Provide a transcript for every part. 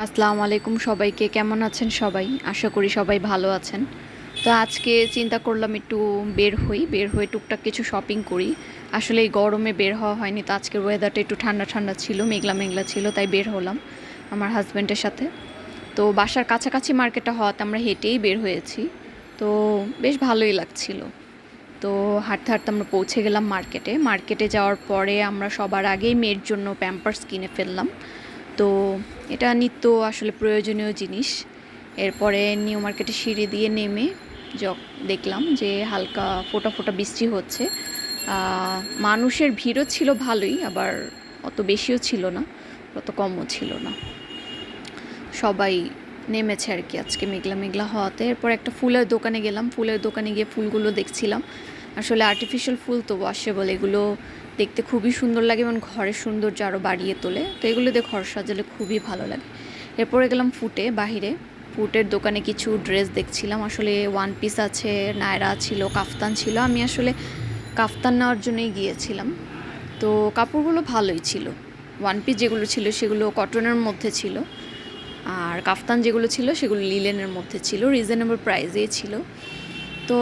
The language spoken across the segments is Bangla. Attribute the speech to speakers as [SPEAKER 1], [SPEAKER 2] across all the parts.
[SPEAKER 1] আসসালামু আলাইকুম সবাইকে। কেমন আছেন সবাই? আশা করি সবাই ভালো আছেন। তো আজকে চিন্তা করলাম একটু বের হয়ে টুকটাক কিছু শপিং করি। আসলে এই গরমে বের হওয়া হয়নি, তো আজকের ওয়েদারটা একটু ঠান্ডা ঠান্ডা ছিল, মেঘলা মেঘলা ছিল, তাই বের হলাম আমার হাজব্যান্ডের সাথে। তো বাসার কাছাকাছি মার্কেটটা হওয়াতে আমরা হেঁটেই বের হয়েছি, তো বেশ ভালোই লাগছিল। তো হাঁটতে হাঁটতে আমরা পৌঁছে গেলাম মার্কেটে যাওয়ার পরে আমরা সবার আগেই মেয়ের জন্য প্যাম্পার্স কিনে ফেললাম। তো এটা নিত্য আসলে প্রয়োজনীয় জিনিস। এরপরে নিউ মার্কেটে সিঁড়ি দিয়ে নেমে দেখলাম যে হালকা ফোঁটা ফোঁটা বৃষ্টি হচ্ছে। মানুষের ভিড়ও ছিল ভালোই, আবার অত বেশিও ছিল না, অত কমও ছিল না। সবাই নেমেছে আর কি আজকে মেঘলা মেঘলা হওয়াতে। এরপর একটা ফুলের দোকানে গেলাম, ফুলের দোকানে গিয়ে ফুলগুলো দেখছিলাম। আসলে আর্টিফিশিয়াল ফুল তো ওয়াশেবল, এগুলো দেখতে খুবই সুন্দর লাগে এবং ঘরের সৌন্দর্য আরও বাড়িয়ে তোলে। তো এগুলো দিয়ে ঘর সাজালে খুবই ভালো লাগে। এরপরে গেলাম বাহিরে ফুটের দোকানে কিছু ড্রেস দেখছিলাম। আসলে ওয়ান পিস আছে, নায়রা ছিল, কাফতান ছিল। আমি আসলে কাফতান নেওয়ার জন্যই গিয়েছিলাম। তো কাপড়গুলো ভালোই ছিল। ওয়ান পিস যেগুলো ছিল সেগুলো কটনের মধ্যে ছিল, আর কাফতান যেগুলো ছিল সেগুলো লিলেনের মধ্যে ছিল, রিজনেবল প্রাইসেই ছিল। তো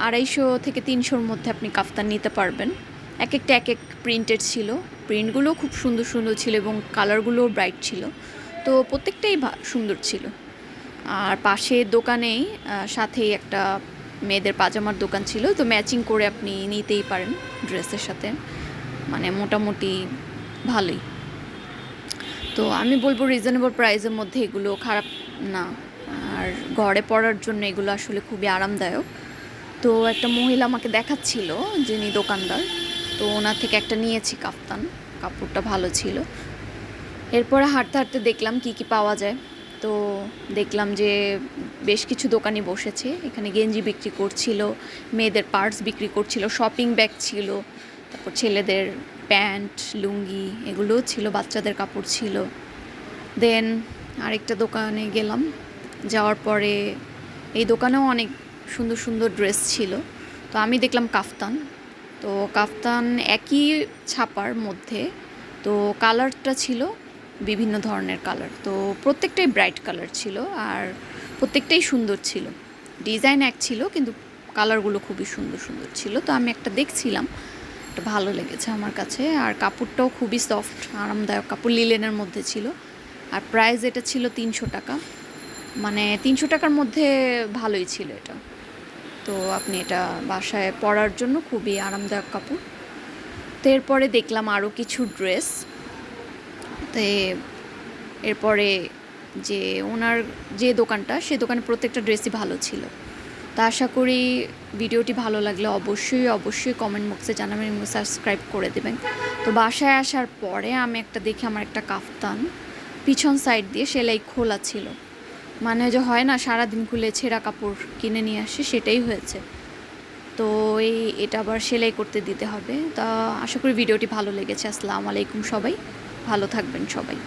[SPEAKER 1] 250 থেকে 300-র মধ্যে আপনি কাফতান নিতে পারবেন। এক একটা এক এক প্রিন্টেড ছিল, প্রিন্টগুলো খুব সুন্দর সুন্দর ছিল এবং কালারগুলোও ব্রাইট ছিল। তো প্রত্যেকটাই সুন্দর ছিল। আর পাশের দোকানেই সাথেই একটা মেয়েদের পাজামার দোকান ছিল, তো ম্যাচিং করে আপনি নিতেই পারেন ড্রেসের সাথে, মানে মোটামুটি ভালোই। তো আমি বলবো রিজনেবল প্রাইসের মধ্যে এগুলো খারাপ না, আর ঘরে পরার জন্য এগুলো আসলে খুবই আরামদায়ক। তো একটা মহিলা আমাকে দেখাচ্ছিল, যিনি দোকানদার, তো ওনার থেকে একটা নিয়েছি কাফতান, কাপড়টা ভালো ছিল। এরপরে হাঁটতে হাঁটতে দেখলাম কি কি পাওয়া যায়। তো দেখলাম যে বেশ কিছু দোকানই বসেছে, এখানে গেঞ্জি বিক্রি করছিল, মেয়েদের পার্স বিক্রি করছিল, শপিং ব্যাগ ছিল, তারপর ছেলেদের প্যান্ট, লুঙ্গি এগুলোও ছিল, বাচ্চাদের কাপড় ছিল। দেন আরেকটা দোকানে গেলাম, যাওয়ার পরে এই দোকানেও অনেক সুন্দর সুন্দর ড্রেস ছিল। তো আমি দেখলাম কাফতান। তো কাফতান একই ছাপার মধ্যে, তো কালারটা ছিল বিভিন্ন ধরনের কালার, তো প্রত্যেকটাই ব্রাইট কালার ছিল আর প্রত্যেকটাই সুন্দর ছিল। ডিজাইন এক ছিল কিন্তু কালারগুলো খুবই সুন্দর সুন্দর ছিল। তো আমি একটা দেখছিলাম, এটা ভালো লেগেছে আমার কাছে। আর কাপড়টাও খুবই সফট, আরামদায়ক কাপড়, লিলেনের মধ্যে ছিল। আর প্রাইস এটা ছিল 300 টাকা, মানে 300 টাকার মধ্যে ভালোই ছিল এটা। তো আপনি এটা বাসায় পরার জন্য খুবই আরামদায়ক কাপড়। তো এরপরে দেখলাম আরও কিছু ড্রেস। তো এরপরে যে ওনার যে দোকানটা, সে দোকানে প্রত্যেকটা ড্রেসই ভালো ছিল। তা আশা করি ভিডিওটি ভালো লাগলে অবশ্যই অবশ্যই কমেন্ট বক্সে জানাবেন এবং সাবস্ক্রাইব করে দেবেন। তো বাসায় আসার পরে আমি একটা দেখি আমার একটা কাফতান পিছন সাইড দিয়ে সেলাই খোলা ছিল, মানে যে হয় না সারাদিন খুলে ছেঁড়া কাপড় কিনে নিয়ে আসে, সেটাই হয়েছে। তো এটা আবার সেলাই করতে দিতে হবে। তা আশা করি ভিডিওটি ভালো লেগেছে। আসসালামু আলাইকুম সবাই, ভালো থাকবেন সবাই।